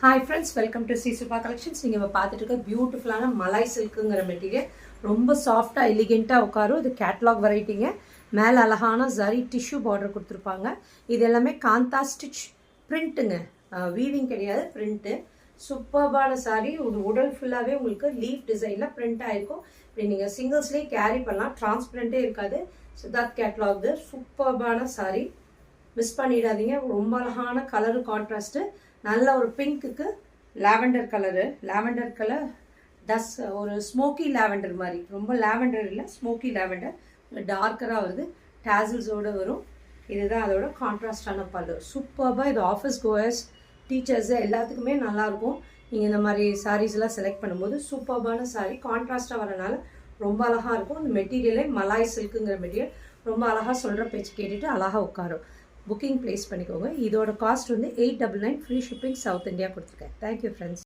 Hi friends, welcome to Sisupa Collections. நீங்க இப்ப பார்த்துட்டு இருக்க பியூட்டிஃபுல்லான மலாய் சில்க்குங்கிற மெட்டீரியல் ரொம்ப சாஃப்டா எலிகென்ட்டா உட்காரும். இது கேட்டலாக் வெரைட்டிங்க. மேல அழகான ஜரி டிஷ்யூ பார்டர் கொடுத்துருப்பாங்க. இது எல்லாமே காந்தா ஸ்டிச் பிரிண்ட்டுங்க, வீவிங் கிடையாது, பிரிண்ட்டு. சூப்பர்பான சாரி. உடல் ஃபுல்லாகவே உங்களுக்கு லீஃப் டிசைனில் பிரிண்ட் ஆகிருக்கும். இப்படி நீங்கள் சிங்கிள்ஸ்லேயே கேரி பண்ணலாம், டிரான்ஸ்பரண்ட்டே இருக்காது. சித்தார்த் கேட்லாக் சூப்பர்பான சாரி, மிஸ் பண்ணிடாதீங்க. ரொம்ப அழகான கலரு கான்ட்ராஸ்ட்டு. நல்ல ஒரு பிங்க்குக்கு லாவெண்டர் கலர் டஸ், ஒரு ஸ்மோக்கி லாவெண்டர் மாதிரி. ரொம்ப லாவெண்டர் இல்லை, ஸ்மோக்கி லாவெண்டர், டார்க்கராக வருது, டேசில்ஸோடு வரும். இதுதான் அதோட கான்ட்ராஸ்டான பல்லு. சூப்பராக இது ஆஃபீஸ் கோயர்ஸ், டீச்சர்ஸு எல்லாத்துக்குமே நல்லாயிருக்கும். நீங்கள் இந்த மாதிரி சாரீஸ்லாம் செலக்ட் பண்ணும்போது சூப்பர்பான சாரீ, கான்ட்ராஸ்டாக வரனால ரொம்ப அழகாக இருக்கும். இந்த மெட்டீரியலே மலாய் சில்க்குங்கிற மெட்டீரியல். ரொம்ப அழகாக சொல்கிற பேச்சு கேட்டுட்டு அழகாக உட்காரும். புக்கிங் ப்ளேஸ் பண்ணிக்கோங்க. இதோட காஸ்ட் வந்து 899, ஃப்ரீ ஷிப்பிங், சவுத் இந்தியா கொடுத்துருக்கேன். Thank you friends.